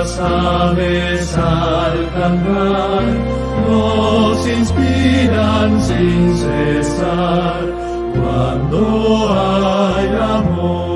las aves al cantar nos inspiran sin cesar cuando hay amor.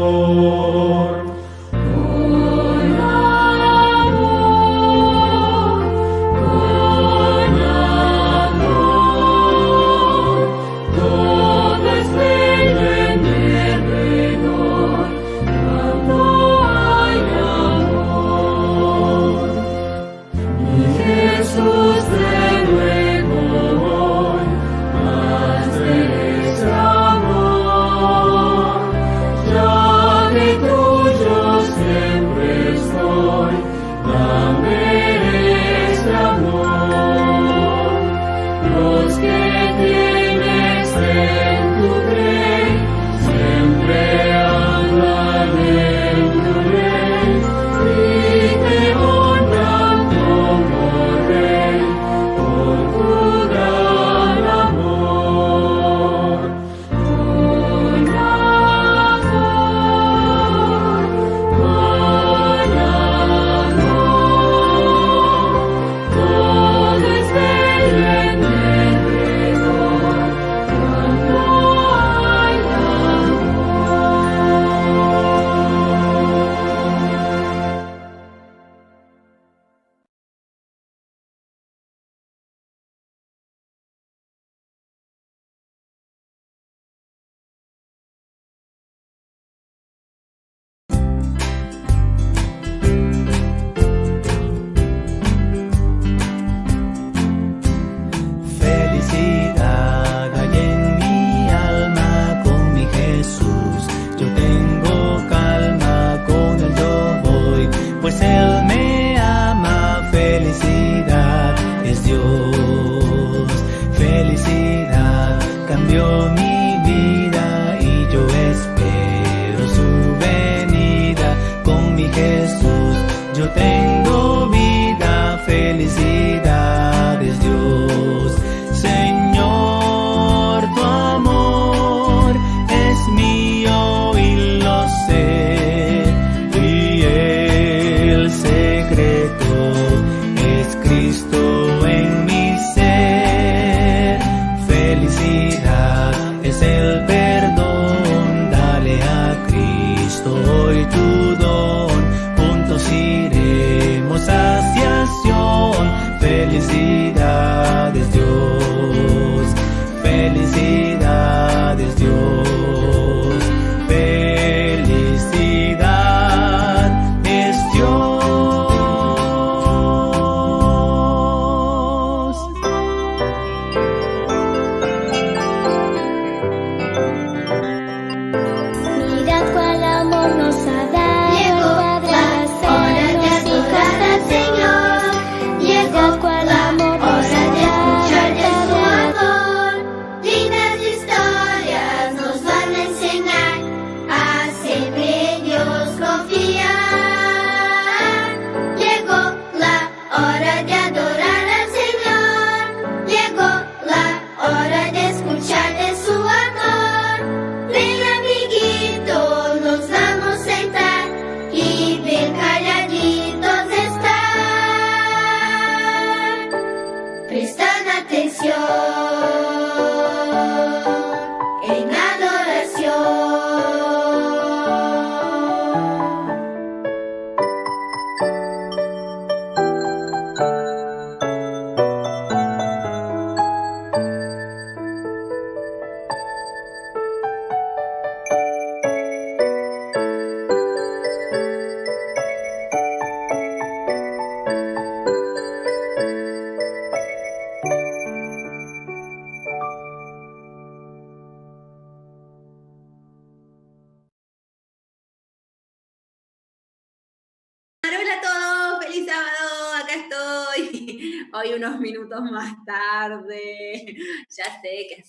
Hoy unos minutos más tarde. Ya sé que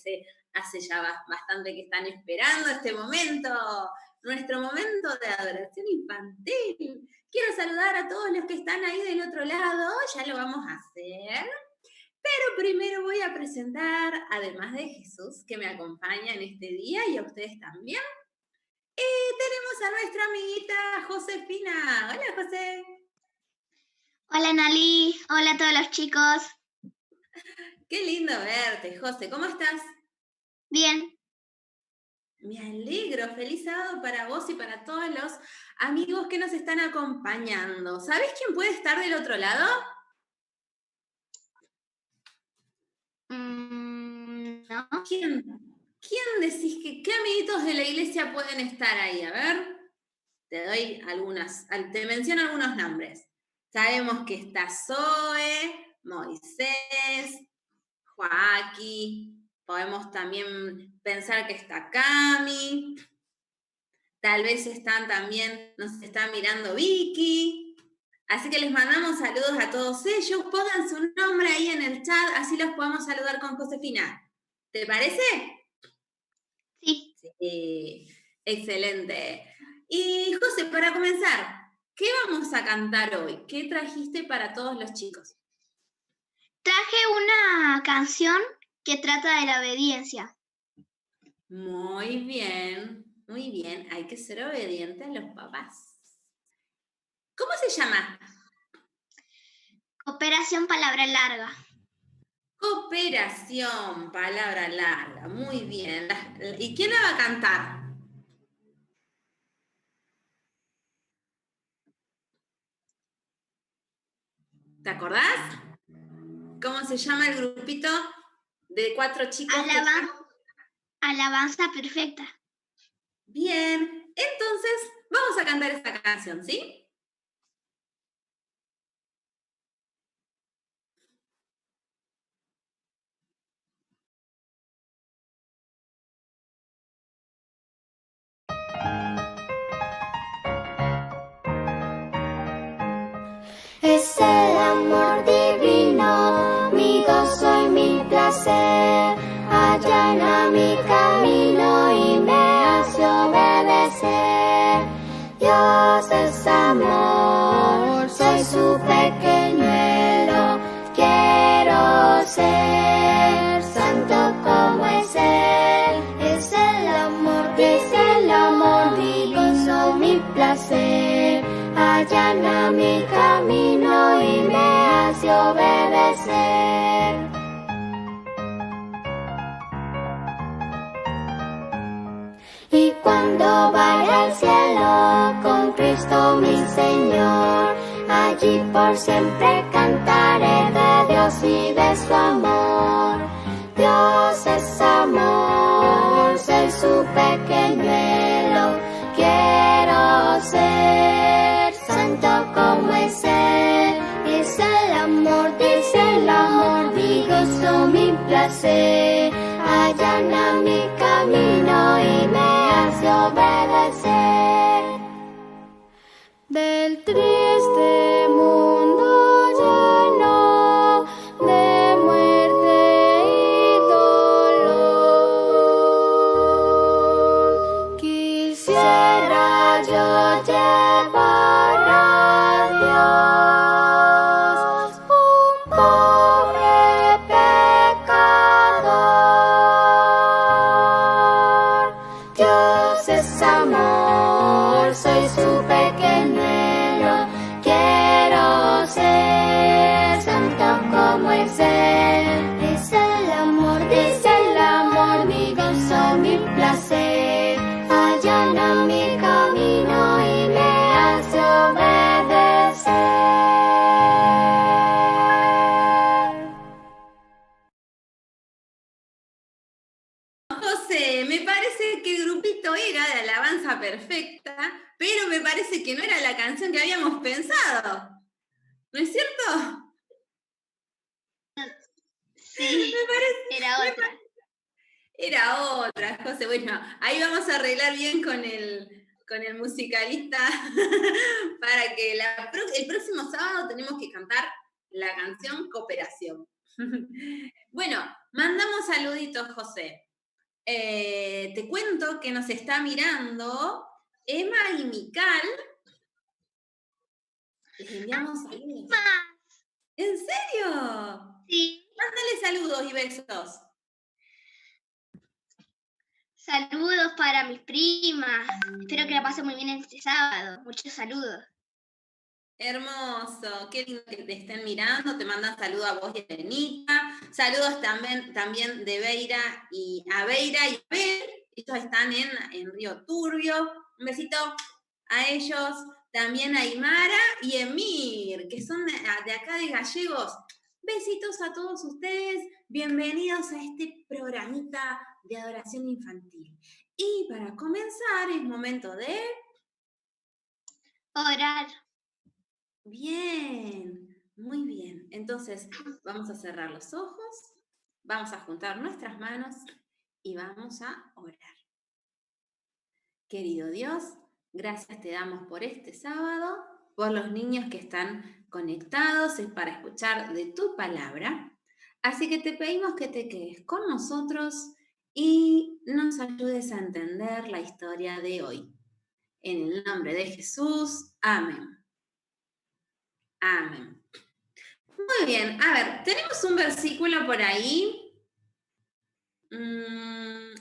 hace ya bastante que están esperando este momento, nuestro momento de adoración infantil. Quiero saludar a todos los que están ahí del otro lado, ya lo vamos a hacer. Pero primero voy a presentar, además de Jesús, que me acompaña en este día y a ustedes también, tenemos a nuestra amiguita Josefina. Hola, José. Hola Nali, hola a todos los chicos. Qué lindo verte, José. ¿Cómo estás? Bien, Me alegro. Feliz sábado para vos y para todos los amigos que nos están acompañando. ¿Sabés quién puede estar del otro lado? no. ¿Quién decís qué amiguitos de la iglesia pueden estar ahí? A ver, te menciono algunos nombres. Sabemos que está Zoe, Moisés, Joaquín, podemos también pensar que está Cami, tal vez nos está mirando Vicky. Así que les mandamos saludos a todos ellos. Pongan su nombre ahí en el chat, así los podemos saludar con Josefina. ¿Te parece? Sí, Sí, excelente. Y José, para comenzar, ¿qué vamos a cantar hoy? ¿Qué trajiste para todos los chicos? traje una canción que trata de la obediencia. Muy bien, muy bien. Hay que ser obediente a los papás. ¿Cómo se llama? Cooperación palabra larga. Cooperación, palabra larga. Muy bien. ¿Y quién la va a cantar? ¿Te acordás? ¿Cómo se llama el grupito de 4 chicos? Alabanza perfecta. Bien, entonces vamos a cantar esta canción, ¿sí? Es el amor divino, mi gozo y mi placer. Allana mi camino y me hace obedecer. Dios es amor, soy su pequeñuelo. Quiero ser santo como es Él. Es el amor, mi gozo, mi placer. Allana mi camino y me hace obedecer. Y cuando vaya al cielo con Cristo mi Señor, allí por siempre cantaré de Dios y de su amor. Dios es amor, soy su pequeñuelo. Quiero ser santo como es Él. Es el amor, mi gozo, mi placer. Allana mi camino y me hace obedecer. Del triste mundo lleno de muerte y dolor, quisiera yo llevar a Dios un pobre pecador. Dios es amor, soy su pequeñuelo. Quiero ser santo como es Él. Es el amor, mi gozo, mi placer. Allana mi camino y me hace obedecer. José, me parece que el grupito era de alabanza perfecta, pero me parece que no era la canción que habíamos pensado. ¿No es cierto? Sí, Me parece, era otra. Era otra, José. Bueno, ahí vamos a arreglar bien con el musicalista para que el próximo sábado tenemos que cantar la canción Cooperación. Bueno, mandamos saluditos, José. Te cuento que nos está mirando Emma y Mical. Les enviamos saludos. ¿En serio? Sí. Mándale saludos y besos. Saludos para mis primas. Espero que la pasen muy bien este sábado. Muchos saludos. Hermoso, qué lindo que te estén mirando, te mandan saludos a vos y a Elenita, saludos también de Beira y a Beira y Abel, ellos están en Río Turbio, un besito a ellos, también a Imara y Emir, que son de acá de Gallegos. Besitos a todos ustedes, bienvenidos a este programita de adoración infantil. Y para comenzar es momento de... Orar. Bien, muy bien. Entonces vamos a cerrar los ojos, vamos a juntar nuestras manos y vamos a orar. Querido Dios, gracias te damos por este sábado, por los niños que están conectados para escuchar de tu palabra. Así que te pedimos que te quedes con nosotros y nos ayudes a entender la historia de hoy. En el nombre de Jesús, amén. Amén. Muy bien, a ver, tenemos un versículo por ahí.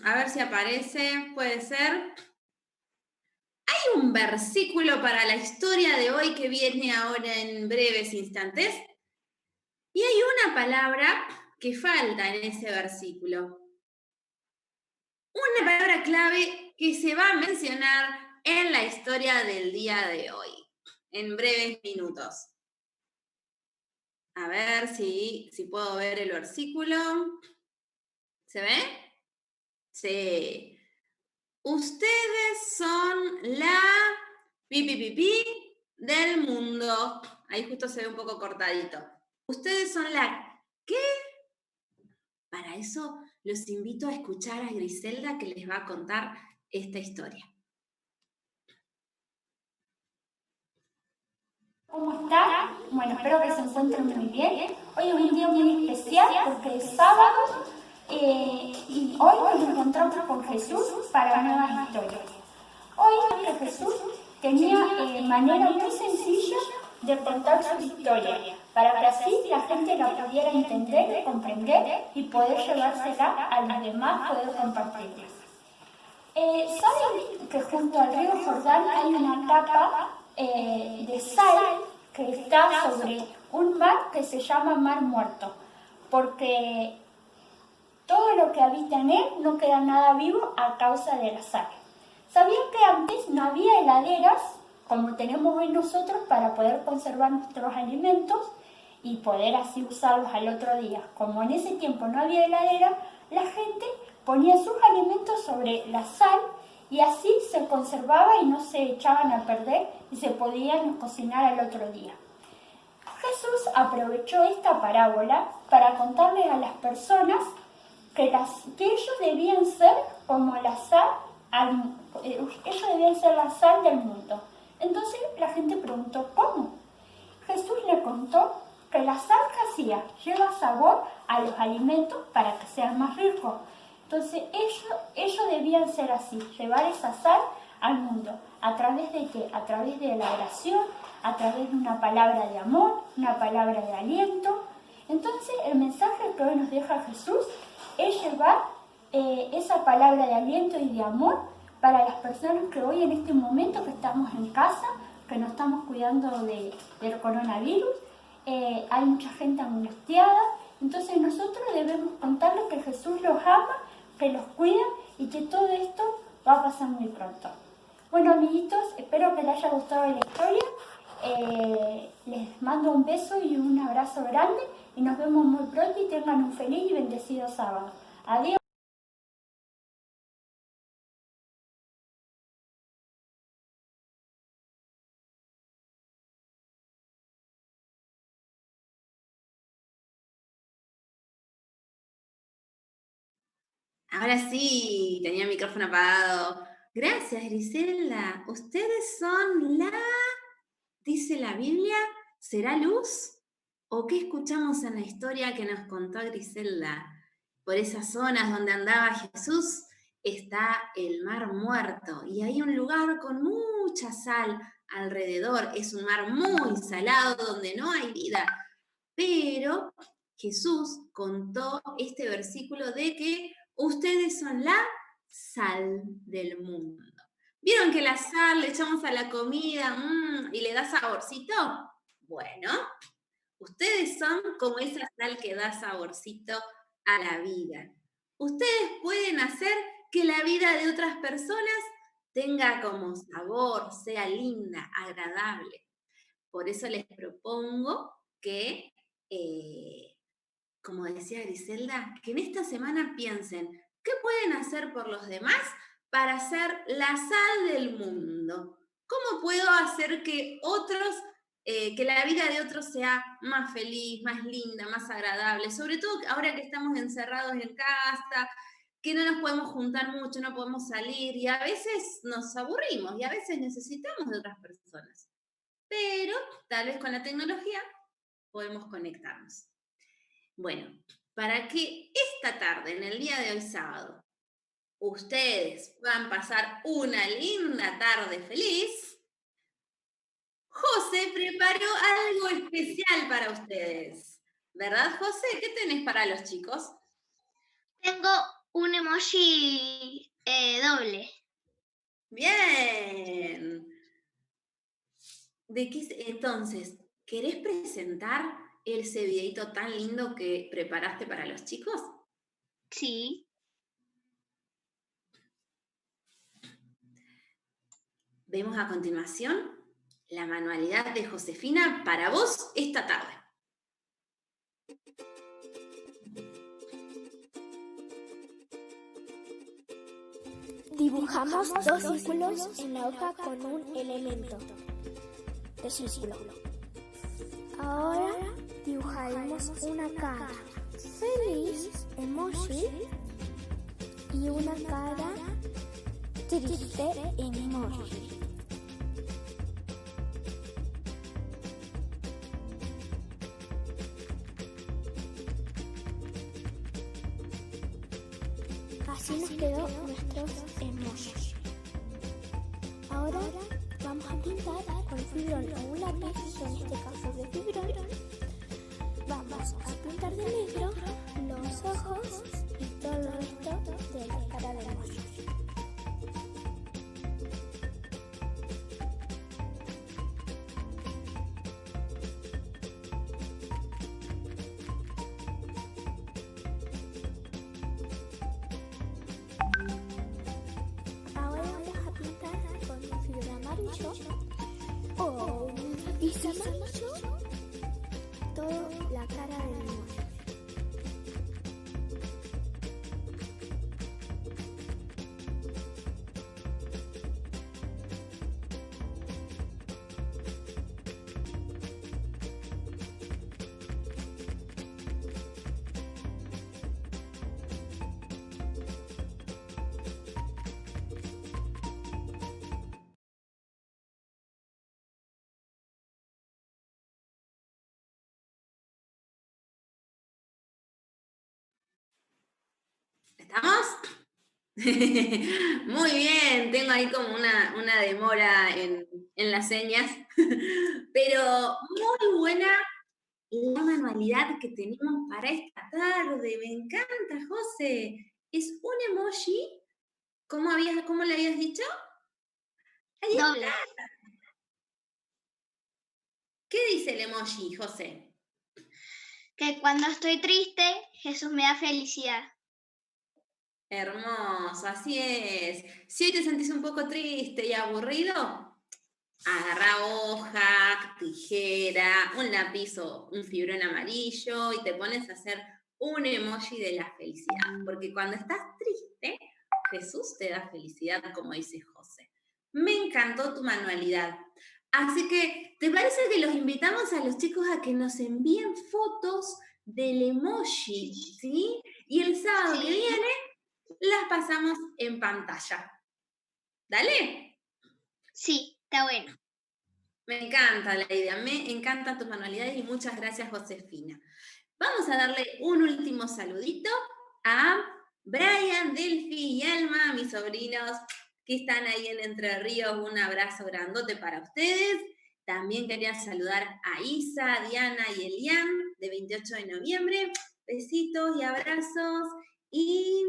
A ver si aparece, puede ser. Hay un versículo para la historia de hoy que viene ahora en breves instantes. Y hay una palabra que falta en ese versículo. Una palabra clave que se va a mencionar en la historia del día de hoy, en breves minutos. A ver si puedo ver el versículo. ¿Se ve? Sí. Ustedes son la pi del mundo. Ahí justo se ve un poco cortadito. Ustedes son la ¿qué? Para eso los invito a escuchar a Griselda que les va a contar esta historia. ¿Cómo están? Bueno, espero que se encuentren muy bien. Hoy es un día muy especial porque es sábado y hoy nos encontramos con Jesús para nuevas historias. Hoy Jesús tenía manera muy sencilla de contar su historia para que así la gente la pudiera entender, comprender y poder llevársela a los demás, poder compartirla. ¿Saben que junto al río Jordán hay una capa de sal que está sobre un mar que se llama Mar Muerto? Porque todo lo que habita en él no queda nada vivo a causa de la sal. ¿Sabían que antes no había heladeras como tenemos hoy nosotros para poder conservar nuestros alimentos y poder así usarlos al otro día? Como en ese tiempo no había heladera, la gente ponía sus alimentos sobre la sal y así se conservaba y no se echaban a perder y se podían cocinar al otro día. Jesús aprovechó esta parábola para contarles a las personas que ellos debían ser como la sal, ellos debían ser la sal del mundo. Entonces la gente preguntó, ¿cómo? Jesús le contó que la sal que hacía lleva sabor a los alimentos para que sean más ricos. Entonces ellos debían ser así, llevar esa sal al mundo. ¿A través de qué? A través de la oración, a través de una palabra de amor, una palabra de aliento. Entonces el mensaje que hoy nos deja Jesús es llevar esa palabra de aliento y de amor para las personas que hoy en este momento que estamos en casa, que nos estamos cuidando del coronavirus, hay mucha gente angustiada. Entonces nosotros debemos contarles que Jesús los ama, que los cuida y que todo esto va a pasar muy pronto. Bueno, amiguitos, espero que les haya gustado la historia. Les mando un beso y un abrazo grande y nos vemos muy pronto y tengan un feliz y bendecido sábado. Adiós. Ahora sí, tenía el micrófono apagado. Gracias, Griselda. Ustedes son dice la Biblia, ¿será luz? ¿O qué escuchamos en la historia que nos contó Griselda? Por esas zonas donde andaba Jesús está el Mar Muerto y hay un lugar con mucha sal alrededor. Es un mar muy salado donde no hay vida. Pero Jesús contó este versículo de que ustedes son la sal del mundo. ¿Vieron que la sal le echamos a la comida y le da saborcito? Bueno, ustedes son como esa sal que da saborcito a la vida. Ustedes pueden hacer que la vida de otras personas tenga como sabor, sea linda, agradable. Por eso les propongo que, como decía Griselda, que en esta semana piensen, ¿qué pueden hacer por los demás para ser la sal del mundo? ¿Cómo puedo hacer que otros, que la vida de otros sea más feliz, más linda, más agradable? Sobre todo ahora que estamos encerrados en casa, que no nos podemos juntar mucho, no podemos salir y a veces nos aburrimos y a veces necesitamos de otras personas. Pero tal vez con la tecnología podemos conectarnos. Bueno, para que esta tarde, en el día de hoy sábado, ustedes puedan pasar una linda tarde feliz, José preparó algo especial para ustedes. ¿Verdad, José? ¿Qué tenés para los chicos? Tengo un emoji doble. Bien. Entonces, ¿querés presentar ese videito tan lindo que preparaste para los chicos? Sí. Vemos a continuación la manualidad de Josefina para vos esta tarde. Dibujamos dos círculos en la hoja con un elemento de círculo. Ahora dibujaremos una cara feliz, emoji, y una cara triste, emoji. Así nos quedó nuestros emojis. Ahora vamos a pintar con fibrón o un lápiz, en este caso de fibrón. Vamos a pintar de negro los ojos y todo el resto de la cara del emoji. Ahora vamos a pintar con un fibrón amarillo o un lápiz amarillo toda la cara del emoji. ¿Estamos? Muy bien, tengo ahí como una demora en las señas, pero muy buena la manualidad que tenemos para esta tarde. Me encanta, José. Es un emoji. ¿Cómo le habías dicho? Ahí Doble. está. ¿Qué dice el emoji, José? Que cuando estoy triste, Jesús me da felicidad. Hermoso, así es. Si hoy te sentís un poco triste y aburrido, agarrá hoja, tijera, un lápiz o un fibrón amarillo y te pones a hacer un emoji de la felicidad. Porque cuando estás triste, Jesús te da felicidad, como dice José. Me encantó tu manualidad. Así que, ¿te parece que los invitamos a los chicos a que nos envíen fotos del emoji, ¿sí? Y el sábado que viene las pasamos en pantalla. ¿Dale? Sí, está bueno. Me encanta la idea, me encantan tus manualidades y muchas gracias, Josefina. Vamos a darle un último saludito a Brian, Delphi y Alma, mis sobrinos que están ahí en Entre Ríos. Un abrazo grandote para ustedes. También quería saludar a Isa, Diana y Elian, de 28 de noviembre. Besitos y abrazos. Y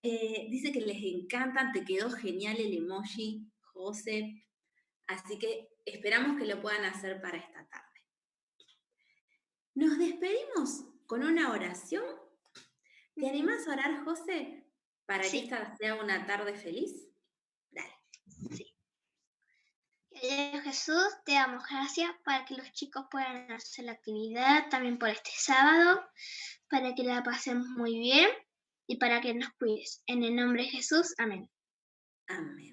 dice que les encantan, te quedó genial el emoji, José. Así que esperamos que lo puedan hacer para esta tarde. Nos despedimos con una oración. ¿Te animás a orar, José, para que esta sea una tarde feliz? Dale. Sí. Querido Jesús, te damos gracias para que los chicos puedan hacer la actividad, también por este sábado, para que la pasemos muy bien y para que nos cuides. En el nombre de Jesús, amén. Amén.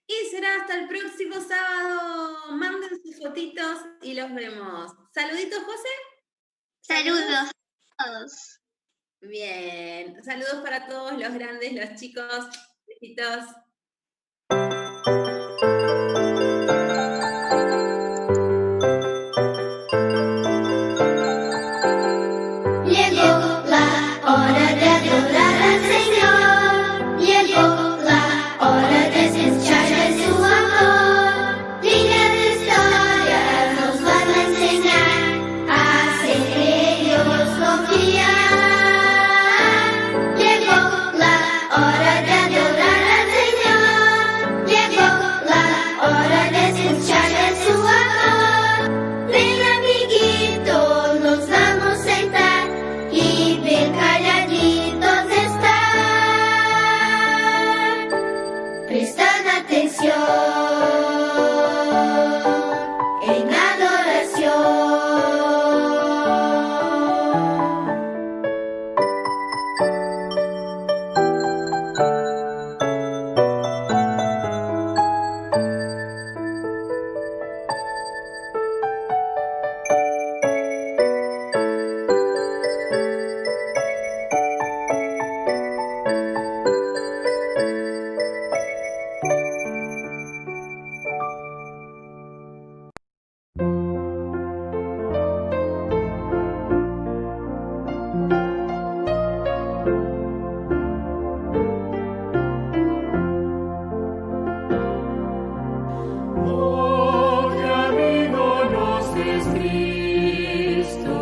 Y será hasta el próximo sábado. Manden sus fotitos y los vemos. ¿Saluditos, José? Saludos a todos. Bien. Saludos para todos los grandes, los chicos. Besitos. Llegó la hora de adorar al Señor. Llegó la hora de escuchar de su amor. Líneas de historia nos van a enseñar a ser ellos confiar. Llegó la hora de adorar al Señor. Llegó la hora de escuchar de su amor. Ven, amiguito, nos vamos a sentar y ver calladitos estar. Prestan atención en adoración. Oh, qué amigo nos es Cristo,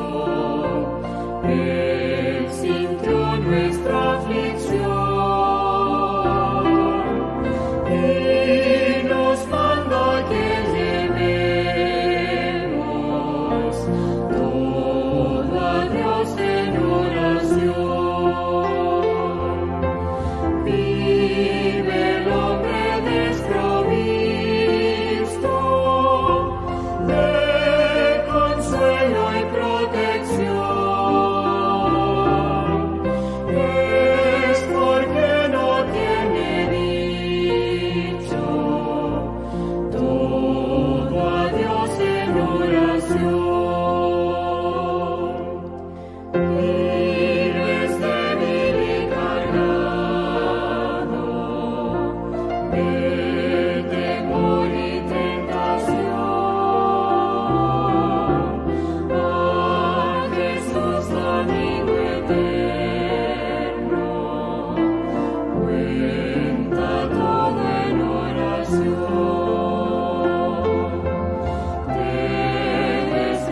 Él sintió nuestra aflicción y nos manda que llevemos todo a Dios en oración. Vive el hombre desprovisto de consuelo y protección. Es porque no tiene dicho todo a Dios en oración. Vives débil y cargado de temor y tentación. A Jesús, amigo eterno, cuenta todo en oración. Te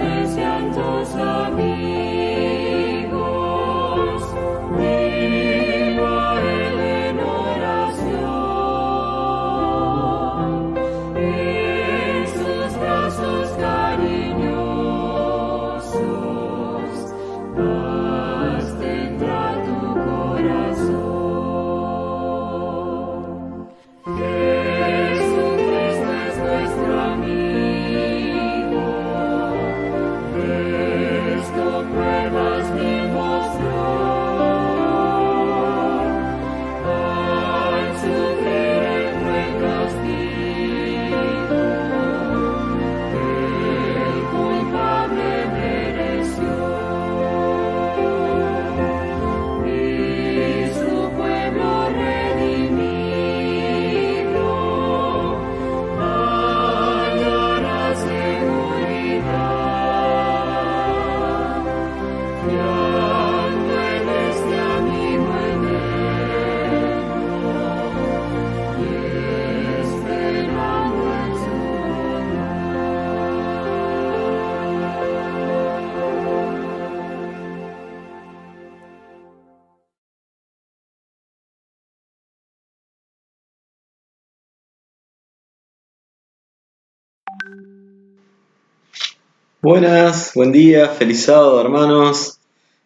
Buenas, buen día, feliz sábado hermanos.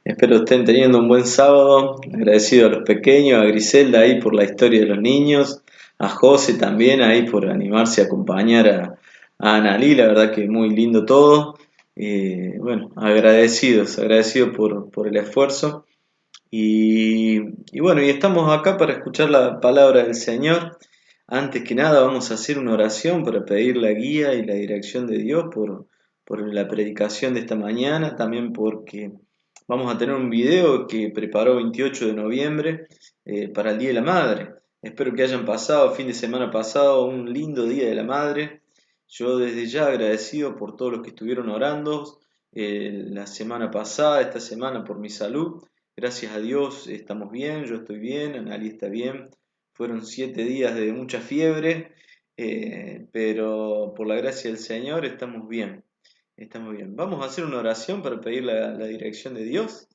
Espero estén teniendo un buen sábado. Agradecido a los pequeños, a Griselda ahí por la historia de los niños, a José también ahí por animarse a acompañar a Analí, la verdad que muy lindo todo. Bueno, agradecido por el esfuerzo. Y bueno, y estamos acá para escuchar la palabra del Señor. Antes que nada vamos a hacer una oración para pedir la guía y la dirección de Dios por la predicación de esta mañana, también porque vamos a tener un video que preparó 28 de noviembre para el Día de la Madre. Espero que hayan pasado, fin de semana pasado, un lindo Día de la Madre. Yo desde ya agradecido por todos los que estuvieron orando la semana pasada, esta semana por mi salud. Gracias a Dios estamos bien, yo estoy bien, Analí está bien. Fueron 7 días de mucha fiebre, pero por la gracia del Señor estamos bien. Estamos bien. Vamos a hacer una oración para pedir la dirección de Dios.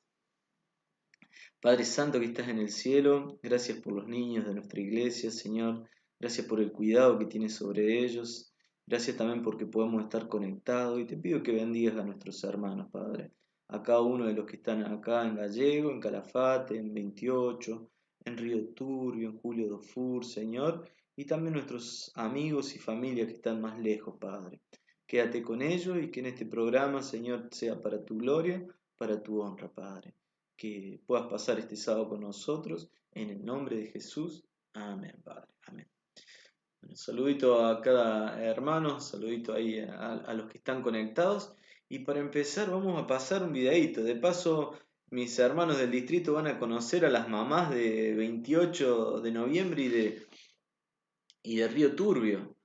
Padre Santo que estás en el cielo, gracias por los niños de nuestra iglesia, Señor. Gracias por el cuidado que tienes sobre ellos. Gracias también porque podemos estar conectados. Y te pido que bendigas a nuestros hermanos, Padre. A cada uno de los que están acá en Gallego, en Calafate, en 28, en Río Turbio, en Julio do Fur, Señor. Y también nuestros amigos y familia que están más lejos, Padre. Quédate con ellos y que en este programa, Señor, sea para tu gloria, para tu honra, Padre. Que puedas pasar este sábado con nosotros, en el nombre de Jesús. Amén, Padre. Amén. Un saludito a cada hermano, saludito ahí a los que están conectados. Y para empezar vamos a pasar un videíto. De paso, mis hermanos del distrito van a conocer a las mamás de 28 de noviembre y de Río Turbio.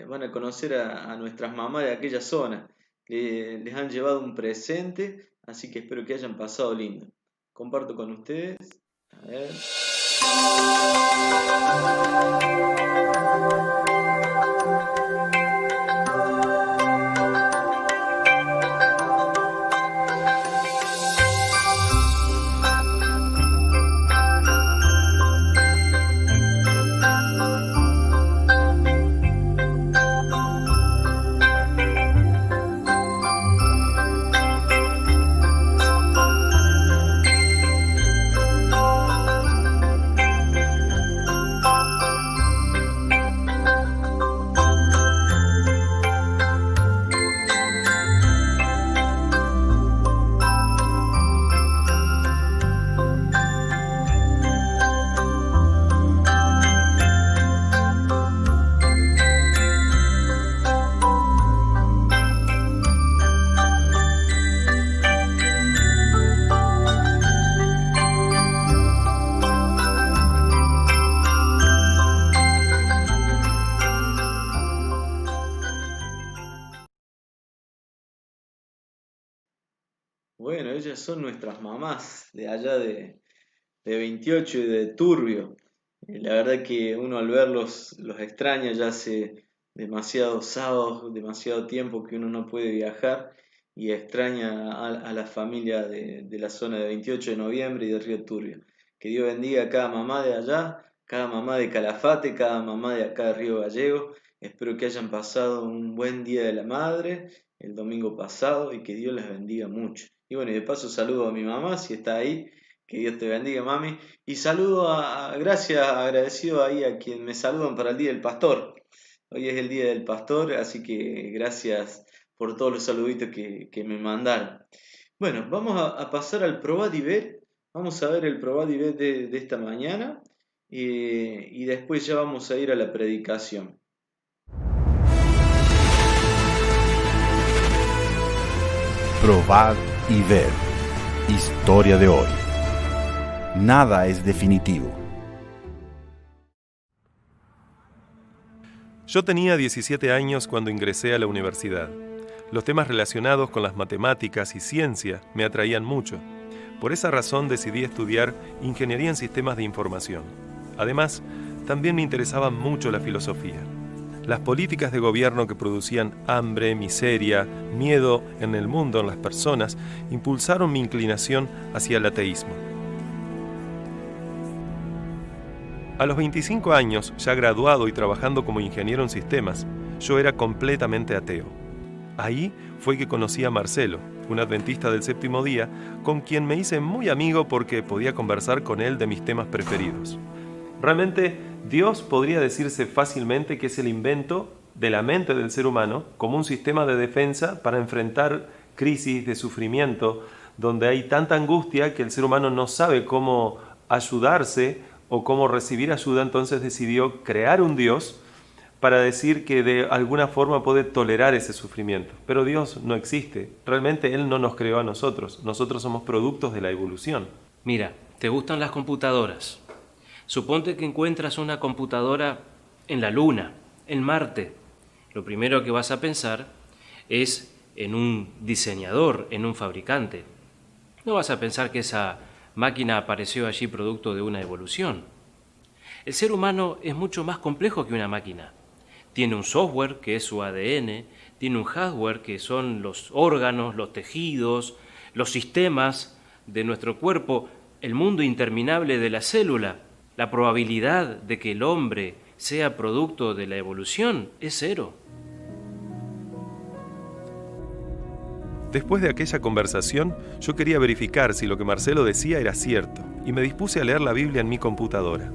Van a conocer a nuestras mamás de aquella zona. Les han llevado un presente, así que espero que hayan pasado lindo. Comparto con ustedes. A ver. Bueno, ellas son nuestras mamás de allá de 28 y de Turbio. La verdad que uno al verlos los extraña, ya hace demasiados sábados, demasiado tiempo que uno no puede viajar y extraña a la familia de la zona de 28 de noviembre y de Río Turbio. Que Dios bendiga a cada mamá de allá, cada mamá de Calafate, cada mamá de acá de Río Gallego. Espero que hayan pasado un buen Día de la Madre el domingo pasado y que Dios les bendiga mucho. Y bueno, y de paso saludo a mi mamá si está ahí, que Dios te bendiga, mami. Y saludo agradecido ahí a quien me saludan para el Día del Pastor. Hoy es el Día del Pastor, así que gracias por todos los saluditos que me mandaron. Bueno, vamos a pasar al Probad y Ver. Vamos a ver el Probad y Ver de esta mañana y después ya vamos a ir a la predicación. Probad y ver. Historia de hoy. Nada es definitivo. Yo tenía 17 años cuando ingresé a la universidad. Los temas relacionados con las matemáticas y ciencia me atraían mucho. Por esa razón decidí estudiar Ingeniería en Sistemas de Información. Además, también me interesaba mucho la filosofía. Las políticas de gobierno que producían hambre, miseria, miedo en el mundo, en las personas, impulsaron mi inclinación hacia el ateísmo. A los 25 años, ya graduado y trabajando como ingeniero en sistemas, yo era completamente ateo. Ahí fue que conocí a Marcelo, un adventista del séptimo día, con quien me hice muy amigo porque podía conversar con él de mis temas preferidos. Realmente, Dios podría decirse fácilmente que es el invento de la mente del ser humano como un sistema de defensa para enfrentar crisis de sufrimiento, donde hay tanta angustia que el ser humano no sabe cómo ayudarse o cómo recibir ayuda. Entonces decidió crear un Dios para decir que de alguna forma puede tolerar ese sufrimiento. Pero Dios no existe. Realmente Él no nos creó a nosotros. Nosotros somos productos de la evolución. Mira, ¿te gustan las computadoras? Suponte que encuentras una computadora en la Luna, en Marte. Lo primero que vas a pensar es en un diseñador, en un fabricante. No vas a pensar que esa máquina apareció allí producto de una evolución. El ser humano es mucho más complejo que una máquina. Tiene un software, que es su ADN, tiene un hardware, que son los órganos, los tejidos, los sistemas de nuestro cuerpo, el mundo interminable de la célula. La probabilidad de que el hombre sea producto de la evolución es 0. Después de aquella conversación, yo quería verificar si lo que Marcelo decía era cierto, y me dispuse a leer la Biblia en mi computadora.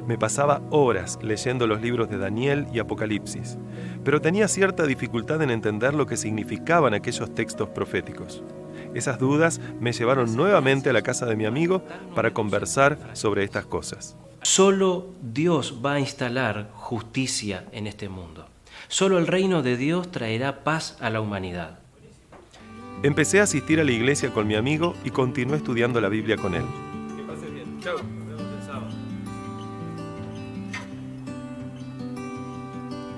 Me pasaba horas leyendo los libros de Daniel y Apocalipsis, pero tenía cierta dificultad en entender lo que significaban aquellos textos proféticos. Esas dudas me llevaron nuevamente a la casa de mi amigo para conversar sobre estas cosas. Solo Dios va a instalar justicia en este mundo. Solo el reino de Dios traerá paz a la humanidad. Empecé a asistir a la iglesia con mi amigo y continué estudiando la Biblia con él. Que pase bien. Chao. Nos vemos el sábado.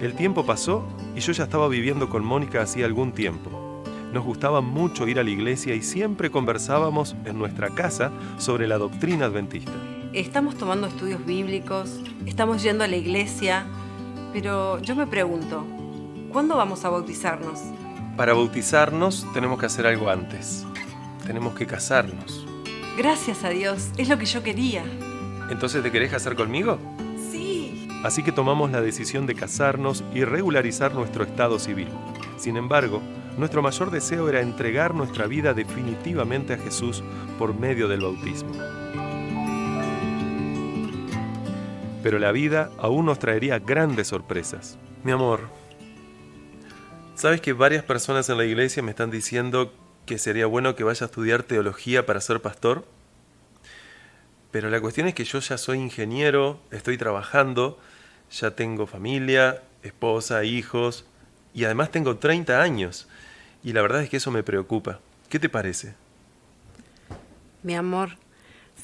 El tiempo pasó y yo ya estaba viviendo con Mónica hacía algún tiempo. Nos gustaba mucho ir a la iglesia y siempre conversábamos en nuestra casa sobre la doctrina adventista. Estamos tomando estudios bíblicos, estamos yendo a la iglesia, pero yo me pregunto, ¿cuándo vamos a bautizarnos? Para bautizarnos tenemos que hacer algo antes. Tenemos que casarnos. Gracias a Dios, es lo que yo quería. ¿Entonces te querés casar conmigo? Sí. Así que tomamos la decisión de casarnos y regularizar nuestro estado civil. Sin embargo, nuestro mayor deseo era entregar nuestra vida definitivamente a Jesús por medio del bautismo. Pero la vida aún nos traería grandes sorpresas. Mi amor, ¿sabes que varias personas en la iglesia me están diciendo que sería bueno que vaya a estudiar teología para ser pastor? Pero la cuestión es que yo ya soy ingeniero, estoy trabajando, ya tengo familia, esposa, hijos, y además tengo 30 años. Y la verdad es que eso me preocupa. ¿Qué te parece? Mi amor,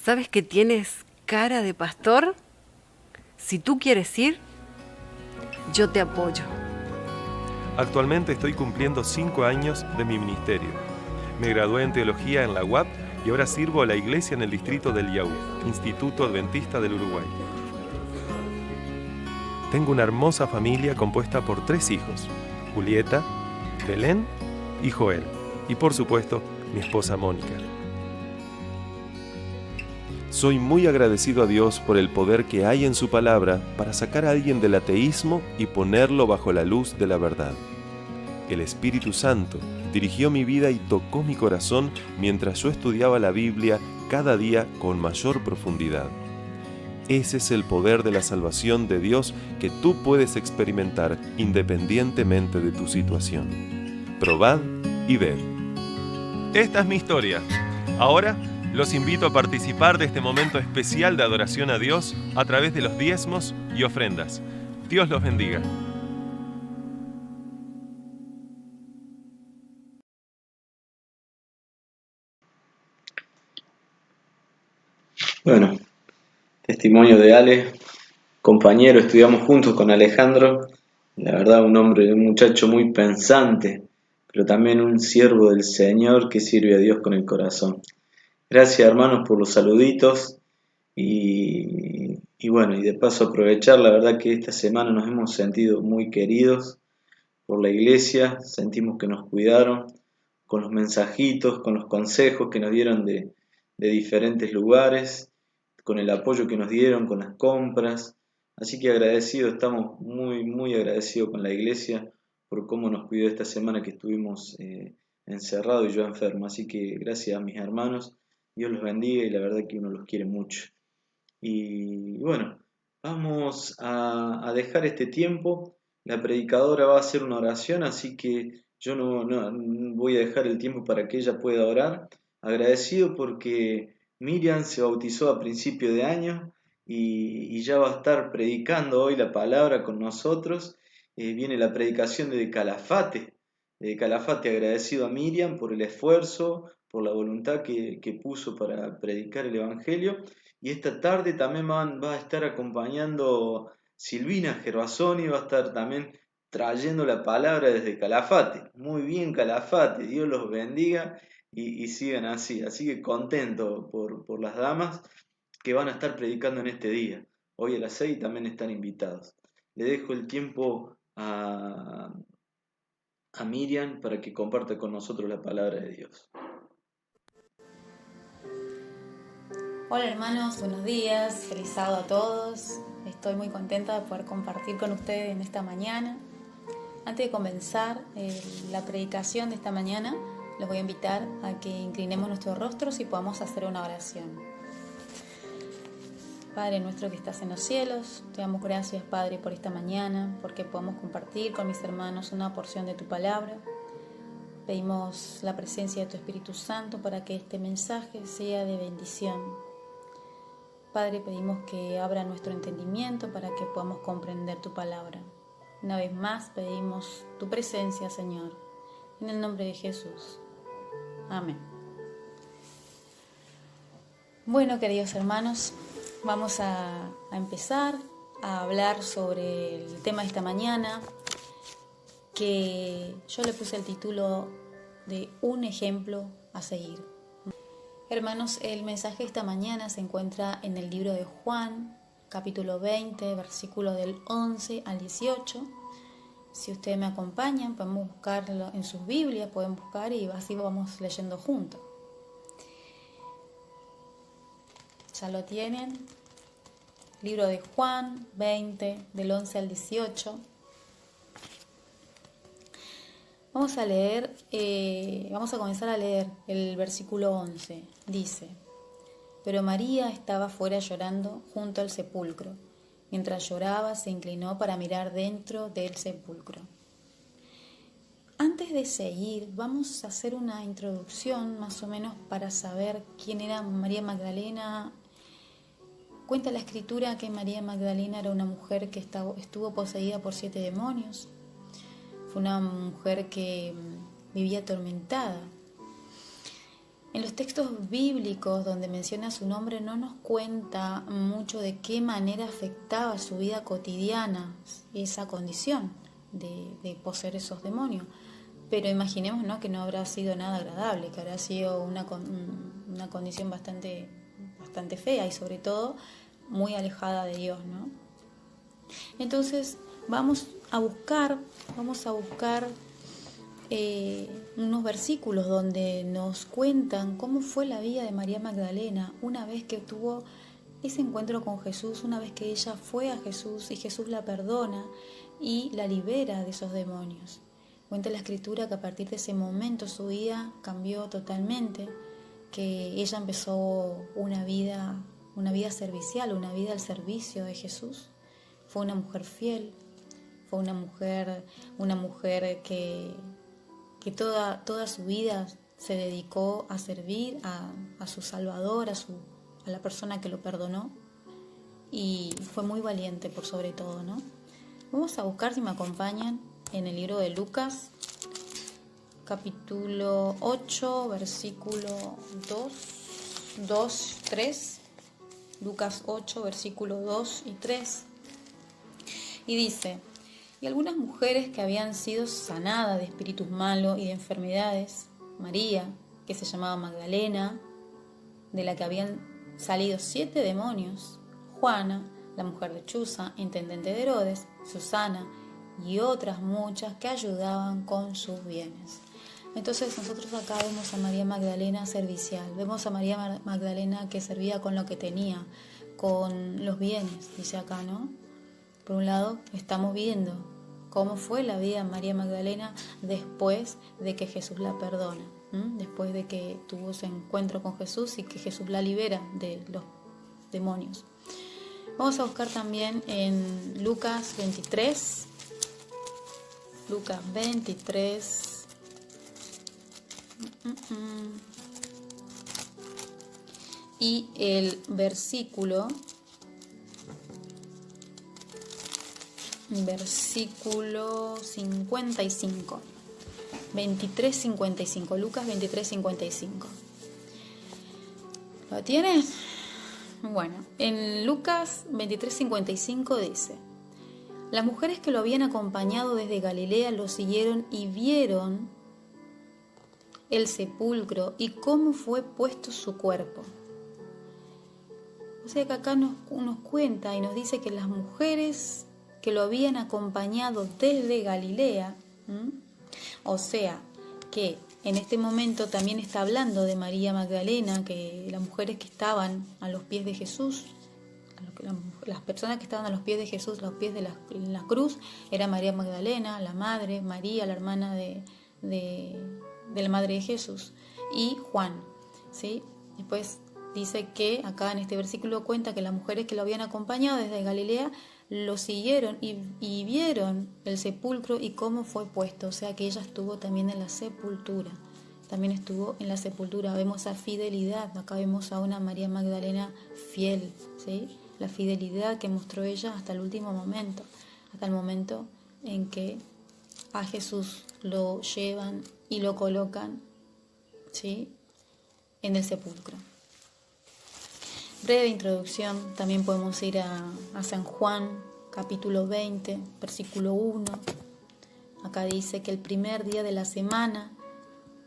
¿sabes que tienes cara de pastor? Si tú quieres ir, yo te apoyo. Actualmente estoy cumpliendo 5 años de mi ministerio. Me gradué en teología en la UAP y ahora sirvo a la iglesia en el distrito del Yaú, Instituto Adventista del Uruguay. Tengo una hermosa familia compuesta por 3 hijos, Julieta, Belén y Joel, y por supuesto, mi esposa Mónica. Soy muy agradecido a Dios por el poder que hay en su palabra para sacar a alguien del ateísmo y ponerlo bajo la luz de la verdad. El Espíritu Santo dirigió mi vida y tocó mi corazón mientras yo estudiaba la Biblia cada día con mayor profundidad. Ese es el poder de la salvación de Dios que tú puedes experimentar independientemente de tu situación. Probad y ved. Esta es mi historia. Ahora los invito a participar de este momento especial de adoración a Dios a través de los diezmos y ofrendas. Dios los bendiga. Bueno, testimonio de Ale, compañero, estudiamos juntos con Alejandro. La verdad, un muchacho muy pensante, pero también un siervo del Señor que sirve a Dios con el corazón. Gracias, hermanos, por los saluditos y bueno, y de paso aprovechar, la verdad que esta semana nos hemos sentido muy queridos por la iglesia, sentimos que nos cuidaron con los mensajitos, con los consejos que nos dieron de diferentes lugares, con el apoyo que nos dieron, con las compras. Así que agradecidos, estamos muy agradecidos con la iglesia por cómo nos cuidó esta semana que estuvimos encerrados y yo enfermo. Así que gracias a mis hermanos, Dios los bendiga y la verdad que uno los quiere mucho. Y bueno, vamos a dejar este tiempo. La predicadora va a hacer una oración, así que yo no voy a dejar el tiempo para que ella pueda orar. Agradecido porque Miriam se bautizó a principio de año y ya va a estar predicando hoy la palabra con nosotros. Viene la predicación de Calafate. Agradecido a Miriam por el esfuerzo, por la voluntad que puso para predicar el Evangelio. Y esta tarde también va a estar acompañando Silvina Gervasoni, va a estar también trayendo la palabra desde Calafate. Muy bien, Calafate, Dios los bendiga y sigan así. Así que contento por las damas que van a estar predicando en este día. Hoy a las 6 también están invitados. Le dejo el tiempo a Miriam para que comparta con nosotros la palabra de Dios. Hola hermanos, buenos días, feliz sábado a todos. Estoy muy contenta de poder compartir con ustedes en esta mañana. Antes de comenzar la predicación de esta mañana, los voy a invitar a que inclinemos nuestros rostros y podamos hacer una oración. Padre nuestro que estás en los cielos, te damos gracias, Padre, por esta mañana, porque podamos compartir con mis hermanos una porción de tu palabra. Pedimos la presencia de tu Espíritu Santo para que este mensaje sea de bendición. Padre, pedimos que abra nuestro entendimiento para que podamos comprender tu palabra. Una vez más pedimos tu presencia, Señor, en el nombre de Jesús. Amén. Bueno, queridos hermanos, vamos a empezar a hablar sobre el tema de esta mañana, que yo le puse el título de un ejemplo a seguir. Hermanos, el mensaje de esta mañana se encuentra en el libro de Juan, capítulo 20, versículo del 11 al 18. Si ustedes me acompañan, podemos buscarlo en sus Biblias, pueden buscar y así vamos leyendo juntos. ¿Ya lo tienen? Libro de Juan 20, del 11 al 18. Vamos a comenzar a leer el versículo 11. Dice: Pero María estaba fuera llorando junto al sepulcro. Mientras lloraba, se inclinó para mirar dentro del sepulcro. Antes de seguir, vamos a hacer una introducción más o menos para saber quién era María Magdalena. Cuenta la Escritura que María Magdalena era una mujer que estuvo poseída por 7 demonios. Fue una mujer que vivía atormentada. En los textos bíblicos donde menciona su nombre no nos cuenta mucho de qué manera afectaba su vida cotidiana esa condición de poseer esos demonios. Pero imaginemos, ¿no?, que no habrá sido nada agradable, que habrá sido una condición bastante fea y sobre todo muy alejada de Dios, ¿no? Entonces vamos a buscar unos versículos donde nos cuentan cómo fue la vida de María Magdalena una vez que tuvo ese encuentro con Jesús, una vez que ella fue a Jesús y Jesús la perdona y la libera de esos demonios. Cuenta la Escritura que a partir de ese momento su vida cambió totalmente, que ella empezó una vida servicial, una vida al servicio de Jesús. Fue una mujer fiel, fue una mujer que toda su vida se dedicó a servir a su Salvador, a la persona que lo perdonó, y fue muy valiente por sobre todo, ¿no? Vamos a buscar, si me acompañan, en el libro de Lucas, capítulo 8, versículo 3. Lucas 8, versículo 2 y 3. Y dice: Y algunas mujeres que habían sido sanadas de espíritus malos y de enfermedades, María, que se llamaba Magdalena, de la que habían salido 7 demonios, Juana, la mujer de Chuza, intendente de Herodes, Susana, y otras muchas que ayudaban con sus bienes. Entonces nosotros acá vemos a María Magdalena servicial, vemos a María Magdalena que servía con lo que tenía, con los bienes, dice acá, ¿no? Por un lado estamos viendo cómo fue la vida de María Magdalena después de que Jesús la perdona, después de que tuvo ese encuentro con Jesús y que Jesús la libera de los demonios. Vamos a buscar también en Lucas 23. Lucas 23. Y el versículo 55. 23:55. Lucas 23:55. ¿Lo tienes? Bueno, en Lucas 23:55 dice: las mujeres que lo habían acompañado desde Galilea lo siguieron y vieron el sepulcro y cómo fue puesto su cuerpo. O sea que acá nos cuenta y nos dice que las mujeres que lo habían acompañado desde Galilea, o sea que en este momento también está hablando de María Magdalena, que las mujeres que estaban a los pies de Jesús, las personas que estaban a los pies de Jesús, a los pies de la cruz, era María Magdalena, la madre, María, la hermana de la madre de Jesús, y Juan, ¿sí? Después dice que acá en este versículo cuenta que las mujeres que lo habían acompañado desde Galilea lo siguieron y vieron el sepulcro y cómo fue puesto. O sea que ella estuvo también en la sepultura. También estuvo en la sepultura. Vemos esa fidelidad. Acá vemos a una María Magdalena fiel, ¿sí? La fidelidad que mostró ella hasta el último momento. Hasta el momento en que a Jesús lo llevan y lo colocan, ¿sí?, en el sepulcro. Breve introducción, también podemos ir a San Juan, capítulo 20, versículo 1. Acá dice que el primer día de la semana,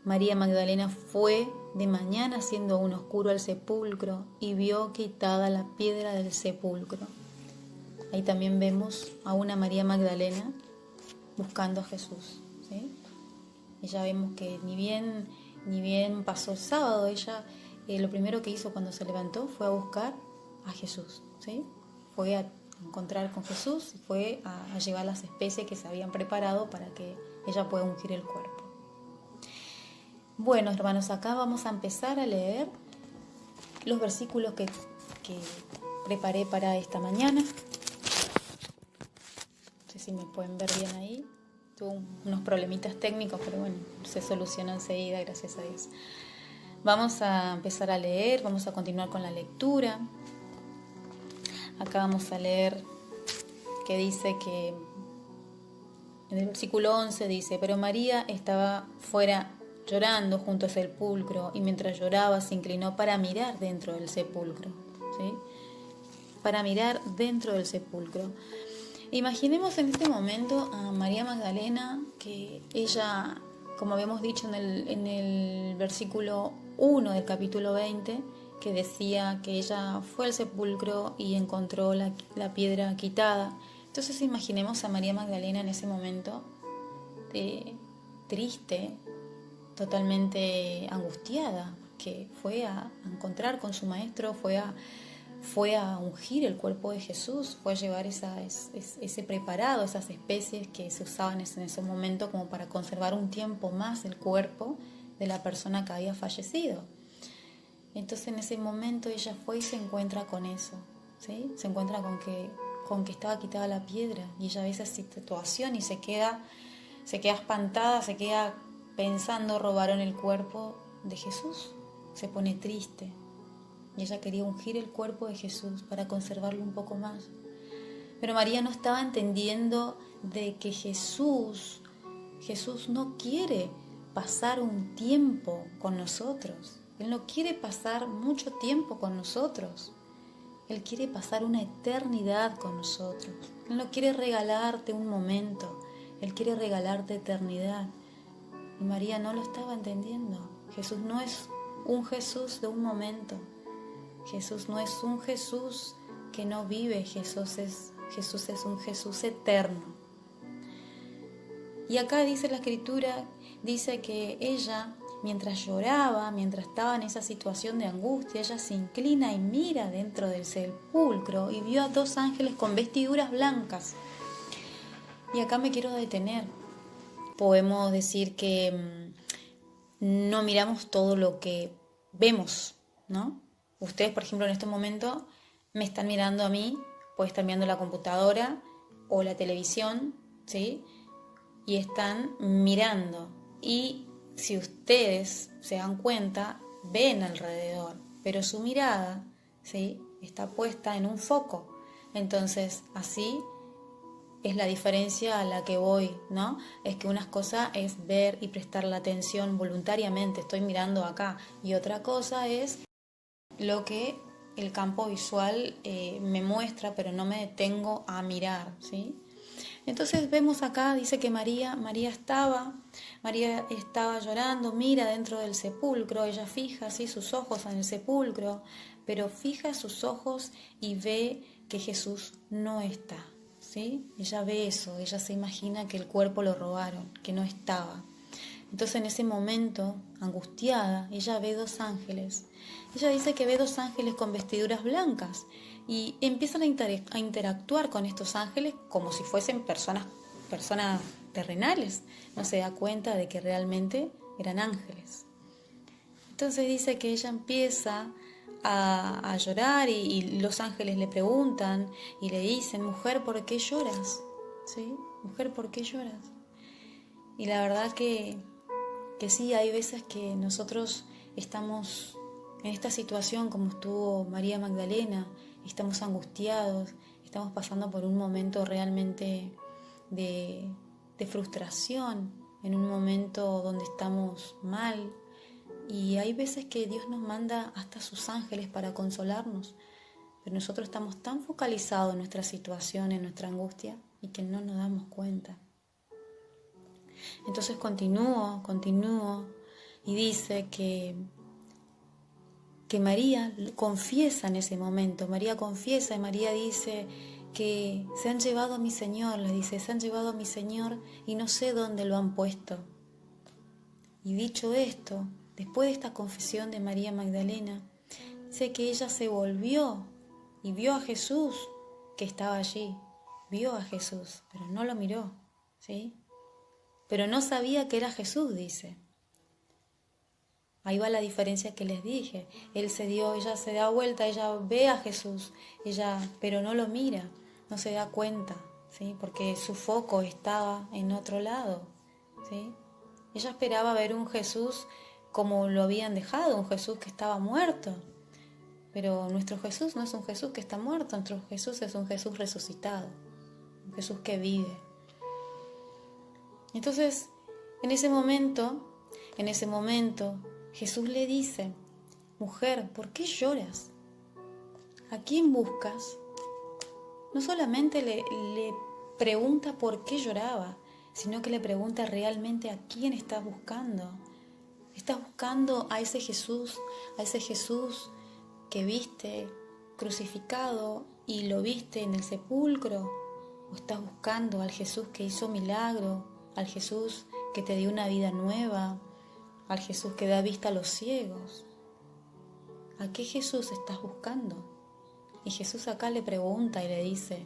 María Magdalena fue de mañana siendo aún oscuro al sepulcro y vio quitada la piedra del sepulcro. Ahí también vemos a una María Magdalena buscando a Jesús, ¿sí? Ella vemos que ni bien pasó el sábado, ella lo primero que hizo cuando se levantó fue a buscar a Jesús, ¿sí? Fue a encontrar con Jesús y fue a llevar las especies que se habían preparado para que ella pueda ungir el cuerpo. Bueno, hermanos, acá vamos a empezar a leer los versículos que preparé para esta mañana. No sé si me pueden ver bien ahí. Tuve unos problemitas técnicos, pero bueno, se solucionó enseguida, gracias a Dios. Vamos a empezar a leer, vamos a continuar con la lectura. Acá vamos a leer que dice que en el versículo 11 dice: pero María estaba fuera llorando junto al sepulcro, y mientras lloraba se inclinó para mirar dentro del sepulcro, ¿sí? Para mirar dentro del sepulcro. Imaginemos en este momento a María Magdalena, que ella, como habíamos dicho en el versículo 1 del capítulo 20, que decía que ella fue al sepulcro y encontró la piedra quitada. Entonces imaginemos a María Magdalena en ese momento triste, totalmente angustiada, que fue a encontrar con su maestro, fue a ungir el cuerpo de Jesús, fue a llevar ese preparado, esas especies que se usaban en ese momento como para conservar un tiempo más el cuerpo de la persona que había fallecido. Entonces en ese momento ella fue y se encuentra con eso, ¿sí? Se encuentra con que estaba quitada la piedra, y ella ve esa situación y se queda espantada, se queda pensando: robaron el cuerpo de Jesús. Se pone triste. Y ella quería ungir el cuerpo de Jesús para conservarlo un poco más. Pero María no estaba entendiendo de que Jesús no quiere pasar un tiempo con nosotros. Él no quiere pasar mucho tiempo con nosotros. Él quiere pasar una eternidad con nosotros. Él no quiere regalarte un momento. Él quiere regalarte eternidad. Y María no lo estaba entendiendo. Jesús no es un Jesús de un momento. Jesús no es un Jesús que no vive. Jesús es un Jesús eterno. Y acá dice la Escritura, dice que ella, mientras lloraba, mientras estaba en esa situación de angustia, ella se inclina y mira dentro del sepulcro y vio a 2 ángeles con vestiduras blancas. Y acá me quiero detener. Podemos decir que no miramos todo lo que vemos, ¿no? Ustedes, por ejemplo, en este momento me están mirando a mí, pueden estar mirando la computadora o la televisión, ¿sí? Y están mirando. Y si ustedes se dan cuenta, ven alrededor, pero su mirada, ¿sí?, está puesta en un foco. Entonces, así es la diferencia a la que voy, ¿no? Es que una cosa es ver y prestar la atención voluntariamente, estoy mirando acá, y otra cosa es lo que el campo visual me muestra, pero no me detengo a mirar, ¿sí? Entonces vemos acá, dice que María estaba llorando, mira dentro del sepulcro, ella fija así sus ojos en el sepulcro, pero fija sus ojos y ve que Jesús no está, ¿sí? Ella ve eso, ella se imagina que el cuerpo lo robaron, que no estaba. Entonces en ese momento, angustiada, ella ve 2 ángeles. Ella dice que ve 2 ángeles con vestiduras blancas y empiezan a interactuar con estos ángeles como si fuesen personas terrenales. No se da cuenta de que realmente eran ángeles. Entonces dice que ella empieza a llorar y los ángeles le preguntan y le dicen: mujer, ¿por qué lloras? ¿Sí? Mujer, ¿por qué lloras? Y la verdad que sí, hay veces que nosotros estamos en esta situación como estuvo María Magdalena, estamos angustiados, estamos pasando por un momento realmente de frustración, en un momento donde estamos mal, y hay veces que Dios nos manda hasta sus ángeles para consolarnos, pero nosotros estamos tan focalizados en nuestra situación, en nuestra angustia, y que no nos damos cuenta. Entonces continúo y dice que María confiesa en ese momento. María confiesa y María dice que se han llevado a mi Señor, le dice, se han llevado a mi Señor y no sé dónde lo han puesto. Y dicho esto, después de esta confesión de María Magdalena, dice que ella se volvió y vio a Jesús que estaba allí. Vio a Jesús, pero no lo miró, ¿sí? Pero no sabía que era Jesús, dice. Ahí va la diferencia que les dije. Ella se da vuelta, ella ve a Jesús, pero no lo mira, no se da cuenta, ¿sí? Porque su foco estaba en otro lado, ¿sí? Ella esperaba ver un Jesús como lo habían dejado, un Jesús que estaba muerto. Pero nuestro Jesús no es un Jesús que está muerto, nuestro Jesús es un Jesús resucitado, un Jesús que vive. Entonces, en ese momento, Jesús le dice: mujer, ¿por qué lloras? ¿A quién buscas? No solamente le pregunta por qué lloraba, sino que le pregunta realmente a quién estás buscando. ¿Estás buscando a ese Jesús que viste crucificado y lo viste en el sepulcro? ¿O estás buscando al Jesús que hizo milagro? Al Jesús que te dio una vida nueva, al Jesús que da vista a los ciegos. ¿A qué Jesús estás buscando? Y Jesús acá le pregunta y le dice,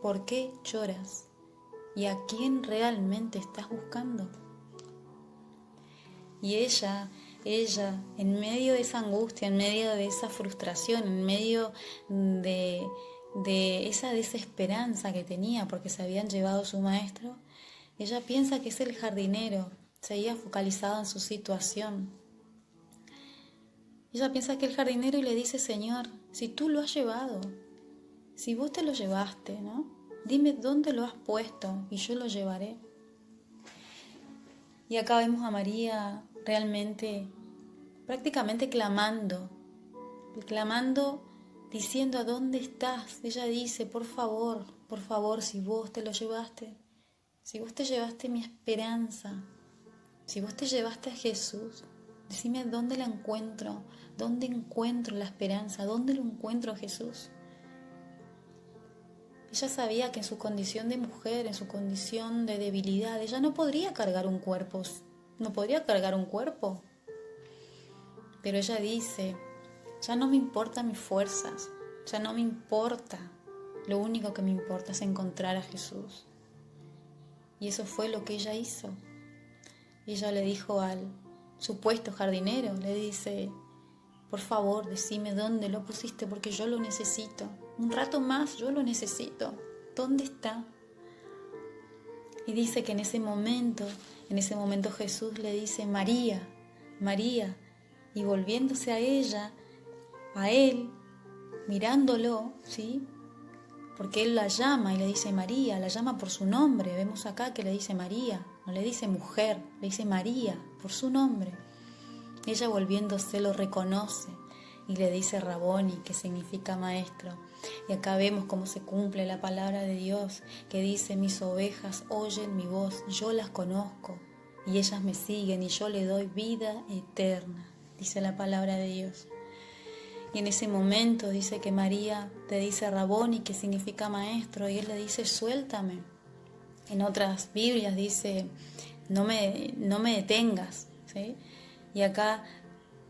¿por qué lloras? ¿Y a quién realmente estás buscando? Y ella, en medio de esa angustia, en medio de esa frustración, en medio de esa desesperanza que tenía porque se habían llevado a su maestro, ella piensa que es el jardinero, seguía focalizada en su situación. Ella piensa que el jardinero y le dice: Señor, si tú lo has llevado, si vos te lo llevaste, ¿no? Dime dónde lo has puesto y yo lo llevaré. Y acá vemos a María realmente, prácticamente clamando, diciendo: ¿a dónde estás? Ella dice: por favor, si vos te lo llevaste, si vos te llevaste mi esperanza, si vos te llevaste a Jesús, decime dónde la encuentro, dónde encuentro la esperanza, dónde lo encuentro a Jesús. Ella sabía que en su condición de mujer, en su condición de debilidad, ella no podría cargar un cuerpo, pero ella dice: ya no me importan mis fuerzas, ya no me importa Lo único que me importa es encontrar a Jesús. Y eso fue lo que ella hizo. Ella le dijo al supuesto jardinero, le dice, por favor, decime dónde lo pusiste porque yo lo necesito. Un rato más, yo lo necesito. ¿Dónde está? Y dice que en ese momento Jesús le dice, María, María. Y volviéndose a ella, a él, mirándolo, ¿sí? Porque él la llama y le dice María, la llama por su nombre. Vemos acá que le dice María, no le dice mujer, le dice María, por su nombre. Ella volviéndose lo reconoce y le dice Raboni, que significa maestro. Y acá vemos cómo se cumple la palabra de Dios, que dice, mis ovejas oyen mi voz, yo las conozco y ellas me siguen y yo le doy vida eterna, dice la palabra de Dios. Y en ese momento dice que María te dice Raboni, que significa maestro, y él le dice suéltame. En otras Biblias dice no me detengas, ¿sí? Y acá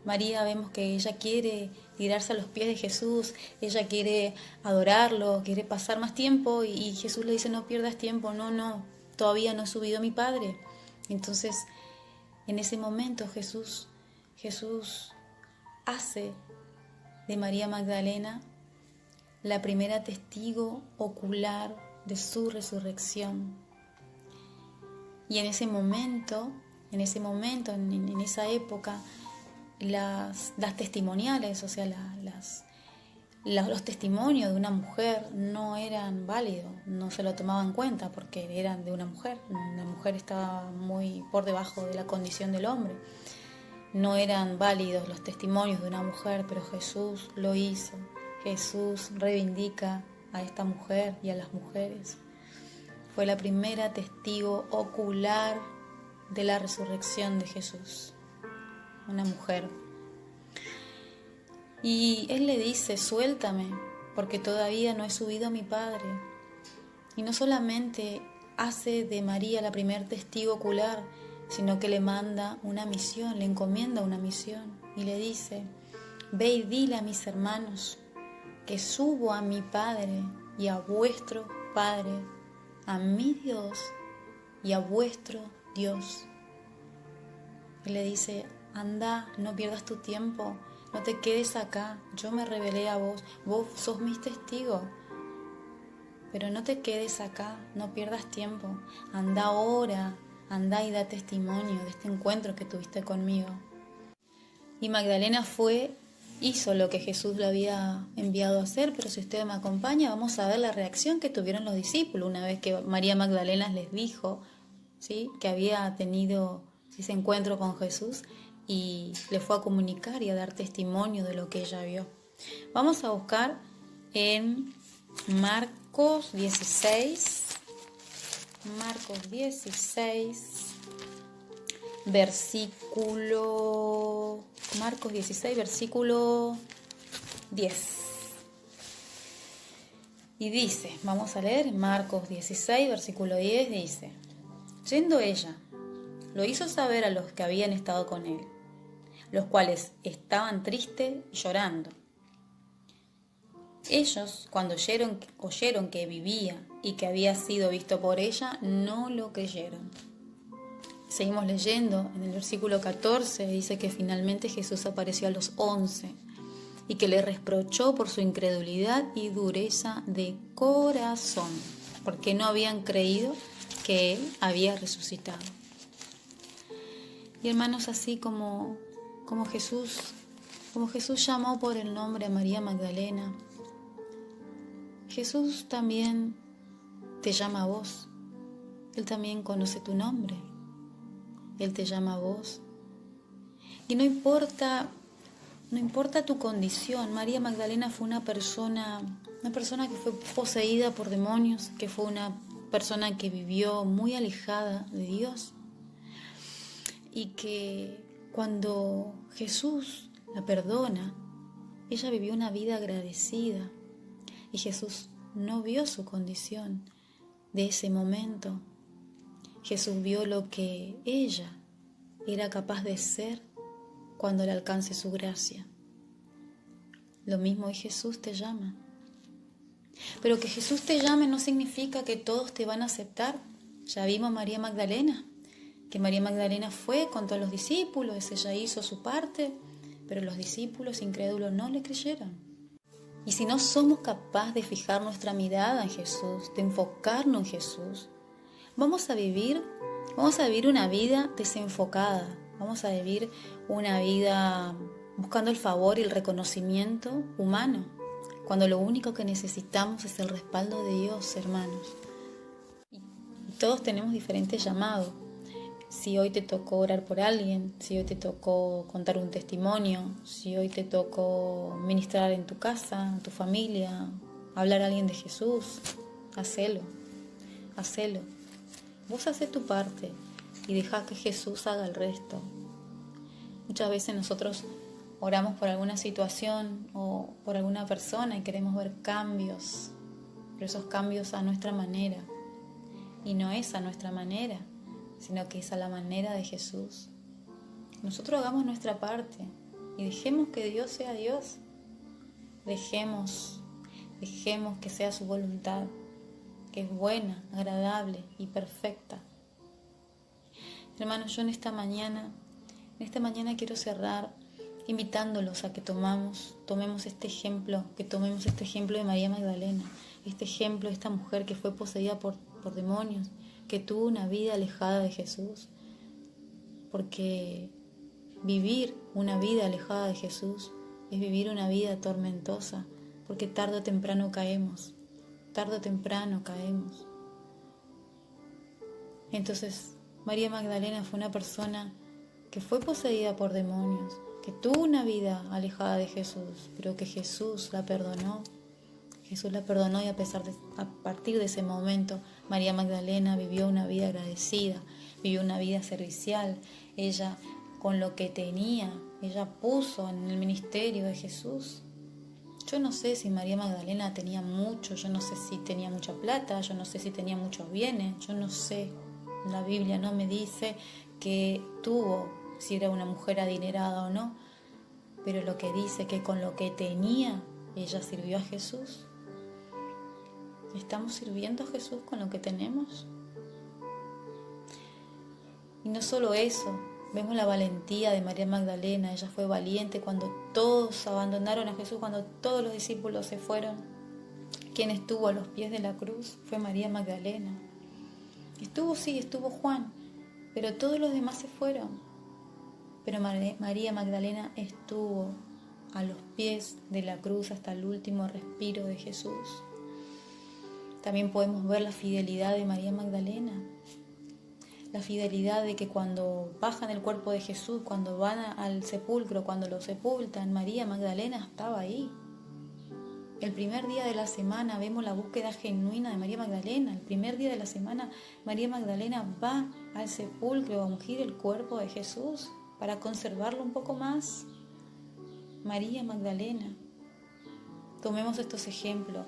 María vemos que ella quiere tirarse a los pies de Jesús, ella quiere adorarlo, quiere pasar más tiempo y Jesús le dice no pierdas tiempo, no, todavía no he subido a mi Padre. Entonces en ese momento Jesús hace de María Magdalena la primera testigo ocular de su resurrección. Y en esa época, las testimoniales, o sea, los testimonios de una mujer no eran válidos, no se lo tomaban en cuenta porque eran de una mujer. La mujer estaba muy por debajo de la condición del hombre. No eran válidos los testimonios de una mujer, pero Jesús lo hizo. Jesús reivindica a esta mujer y a las mujeres. Fue la primera testigo ocular de la resurrección de Jesús, una mujer. Y él le dice, suéltame, porque todavía no he subido a mi Padre. Y no solamente hace de María la primer testigo ocular, sino que le manda una misión, le encomienda una misión y le dice, ve y dile a mis hermanos que subo a mi Padre y a vuestro Padre, a mi Dios y a vuestro Dios. Y le dice, anda, no pierdas tu tiempo, no te quedes acá, yo me revelé a vos sos mis testigos, pero no te quedes acá, no pierdas tiempo, anda ahora, anda y da testimonio de este encuentro que tuviste conmigo. Y Magdalena hizo lo que Jesús le había enviado a hacer, pero si usted me acompaña, vamos a ver la reacción que tuvieron los discípulos una vez que María Magdalena les dijo, ¿sí?, que había tenido ese encuentro con Jesús y le fue a comunicar y a dar testimonio de lo que ella vio. Vamos a buscar en Marcos 16, versículo 10. Y dice, vamos a leer Marcos 16, versículo 10, dice, yendo ella, lo hizo saber a los que habían estado con él, los cuales estaban tristes y llorando. Ellos, cuando oyeron que vivía y que había sido visto por ella, no lo creyeron. Seguimos leyendo, en el versículo 14 dice que finalmente Jesús apareció a los 11 y que le reprochó por su incredulidad y dureza de corazón, porque no habían creído que Él había resucitado. Y hermanos, así como Jesús llamó por el nombre a María Magdalena, Jesús también te llama a vos. Él también conoce tu nombre. Él te llama a vos. Y no importa tu condición. María Magdalena fue una persona que fue poseída por demonios, que fue una persona que vivió muy alejada de Dios. Y que cuando Jesús la perdona, ella vivió una vida agradecida. Y Jesús no vio su condición de ese momento. Jesús vio lo que ella era capaz de ser cuando le alcance su gracia. Lo mismo hoy Jesús te llama. Pero que Jesús te llame no significa que todos te van a aceptar. Ya vimos a María Magdalena, que María Magdalena fue con todos los discípulos, ella hizo su parte, pero los discípulos incrédulos no le creyeron. Y si no somos capaces de fijar nuestra mirada en Jesús, de enfocarnos en Jesús, vamos a vivir una vida desenfocada, vamos a vivir una vida buscando el favor y el reconocimiento humano, cuando lo único que necesitamos es el respaldo de Dios, hermanos. Y todos tenemos diferentes llamados. Si hoy te tocó orar por alguien, si hoy te tocó contar un testimonio, si hoy te tocó ministrar en tu casa, en tu familia, hablar a alguien de Jesús, hacelo. Vos hacé tu parte y dejá que Jesús haga el resto. Muchas veces nosotros oramos por alguna situación o por alguna persona y queremos ver cambios, pero esos cambios a nuestra manera. Y no es a nuestra manera, sino que es a la manera de Jesús. Nosotros hagamos nuestra parte y dejemos que Dios sea Dios. Dejemos que sea su voluntad, que es buena, agradable y perfecta. Hermanos, yo en esta mañana quiero cerrar invitándolos a que tomemos este ejemplo, de María Magdalena, este ejemplo de esta mujer que fue poseída por demonios, que tuvo una vida alejada de Jesús, porque vivir una vida alejada de Jesús es vivir una vida tormentosa, porque tarde o temprano caemos. Entonces, María Magdalena fue una persona que fue poseída por demonios, que tuvo una vida alejada de Jesús, pero que Jesús la perdonó. Jesús la perdonó y a partir de ese momento, María Magdalena vivió una vida agradecida, vivió una vida servicial. Ella, con lo que tenía, ella puso en el ministerio de Jesús. Yo no sé si María Magdalena tenía mucho, yo no sé si tenía mucha plata, yo no sé si tenía muchos bienes, yo no sé. La Biblia no me dice que tuvo, si era una mujer adinerada o no, pero lo que dice que con lo que tenía, ella sirvió a Jesús. ¿Estamos sirviendo a Jesús con lo que tenemos? Y no solo eso, vemos la valentía de María Magdalena. Ella fue valiente cuando todos abandonaron a Jesús, cuando todos los discípulos se fueron. Quien estuvo a los pies de la cruz fue María Magdalena. Estuvo Juan, pero todos los demás se fueron. Pero María Magdalena estuvo a los pies de la cruz hasta el último respiro de Jesús. También podemos ver la fidelidad de María Magdalena. La fidelidad de que cuando bajan el cuerpo de Jesús, cuando van al sepulcro, cuando lo sepultan, María Magdalena estaba ahí. El primer día de la semana vemos la búsqueda genuina de María Magdalena. El primer día de la semana María Magdalena va al sepulcro a ungir el cuerpo de Jesús para conservarlo un poco más. María Magdalena. Tomemos estos ejemplos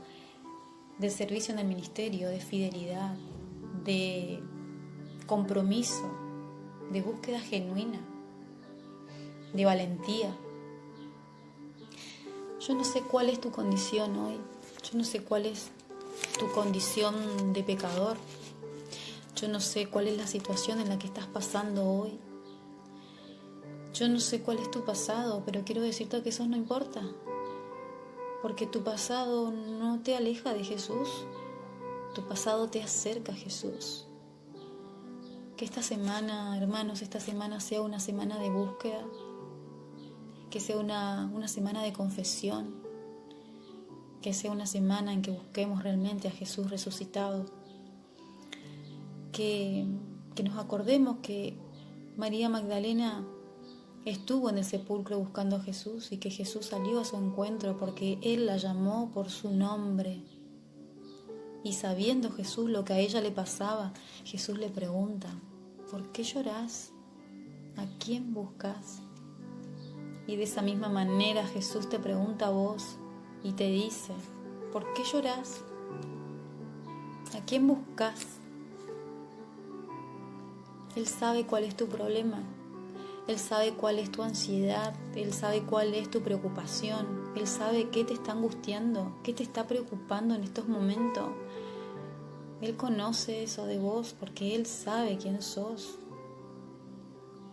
de servicio en el ministerio, de fidelidad, de compromiso, de búsqueda genuina, de valentía. Yo no sé cuál es tu condición hoy, yo no sé cuál es tu condición de pecador, yo no sé cuál es la situación en la que estás pasando hoy, yo no sé cuál es tu pasado, pero quiero decirte que eso no importa. Porque tu pasado no te aleja de Jesús, tu pasado te acerca a Jesús. Que esta semana, hermanos, sea una semana de búsqueda, que sea una semana de confesión, que sea una semana en que busquemos realmente a Jesús resucitado. Que nos acordemos que María Magdalena estuvo en el sepulcro buscando a Jesús y que Jesús salió a su encuentro porque Él la llamó por su nombre. Y sabiendo Jesús lo que a ella le pasaba, Jesús le pregunta: ¿por qué llorás? ¿A quién buscas? Y de esa misma manera Jesús te pregunta a vos y te dice: ¿por qué llorás? ¿A quién buscas? Él sabe cuál es tu problema. Él sabe cuál es tu ansiedad, Él sabe cuál es tu preocupación, Él sabe qué te está angustiando, qué te está preocupando en estos momentos. Él conoce eso de vos porque Él sabe quién sos.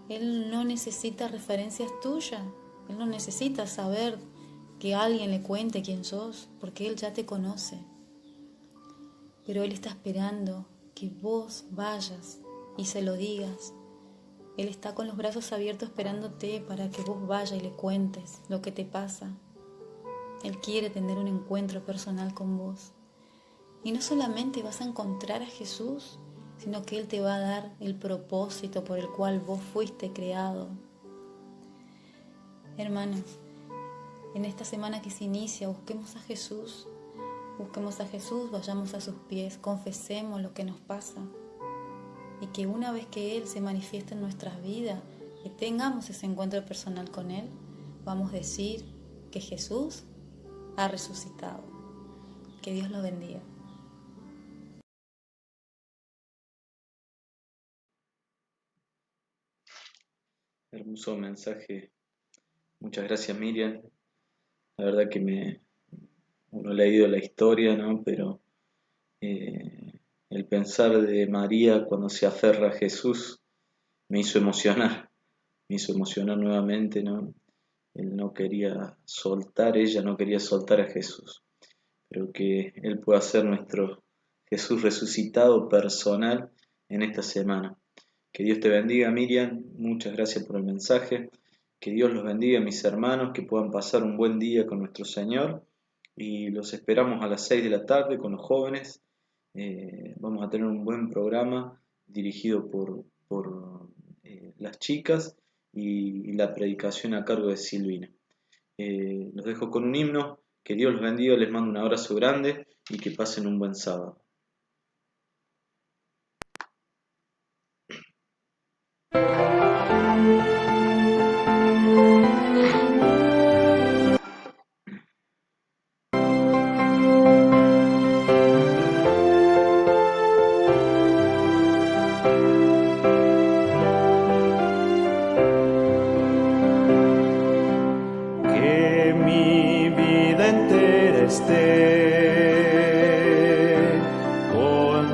Él no necesita referencias tuyas, Él no necesita saber que alguien le cuente quién sos, porque Él ya te conoce. Pero Él está esperando que vos vayas y se lo digas. Él está con los brazos abiertos esperándote para que vos vayas y le cuentes lo que te pasa. Él quiere tener un encuentro personal con vos. Y no solamente vas a encontrar a Jesús, sino que Él te va a dar el propósito por el cual vos fuiste creado. Hermanos, en esta semana que se inicia, busquemos a Jesús, vayamos a sus pies, confesemos lo que nos pasa. Y que una vez que Él se manifieste en nuestras vidas, que tengamos ese encuentro personal con Él, vamos a decir que Jesús ha resucitado. Que Dios los bendiga. Hermoso mensaje. Muchas gracias, Miriam. La verdad que uno ha leído la historia, ¿no? Pero el pensar de María cuando se aferra a Jesús me hizo emocionar nuevamente, ¿no? Ella no quería soltar a Jesús, pero que Él pueda ser nuestro Jesús resucitado personal en esta semana. Que Dios te bendiga, Miriam, muchas gracias por el mensaje. Que Dios los bendiga, mis hermanos, que puedan pasar un buen día con nuestro Señor, y los esperamos a las 6 de la tarde con los jóvenes. Vamos a tener un buen programa dirigido por las chicas y la predicación a cargo de Silvina. Los dejo con un himno. Que Dios los bendiga, les mando un abrazo grande y que pasen un buen sábado.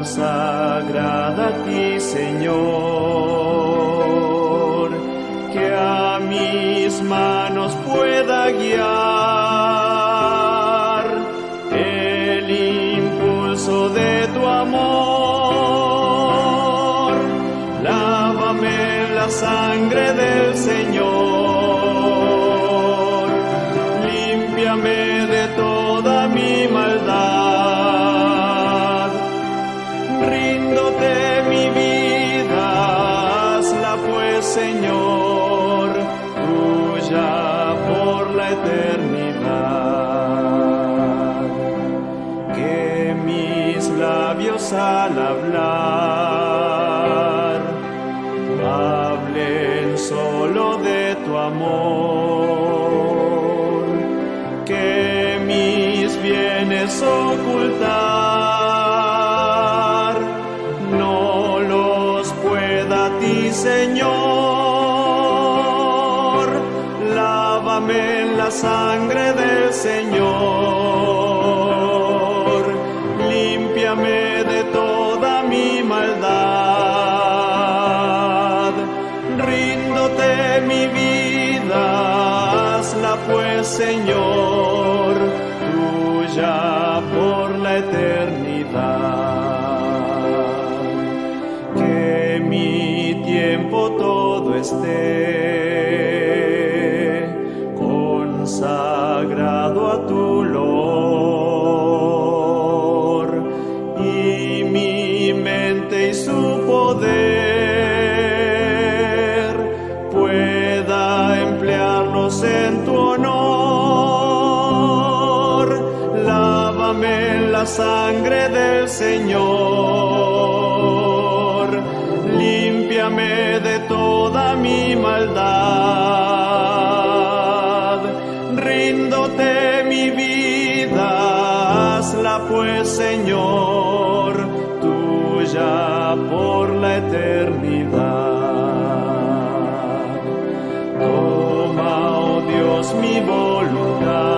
Consagrada a ti, Señor, que a mis manos pueda guiar el impulso de tu amor. Lávame en la sangre del Señor, límpiame de toda mi maldad. Señor, tuya por la eternidad. Que mis labios al hablar hablen solo de tu amor. Que mis bienes ocultar no los pueda a ti, Señor. En la sangre del Señor, límpiame de toda mi maldad. Ríndote mi vida, hazla pues, Señor, tuya por la eternidad. Que mi tiempo todo esté consagrado a tu olor, y mi mente y su poder pueda emplearlos en tu honor. Lávame en la sangre del Señor, límpiame de toda mi maldad. Ríndote mi vida, hazla pues, Señor, tuya por la eternidad. Dios mi voluntad.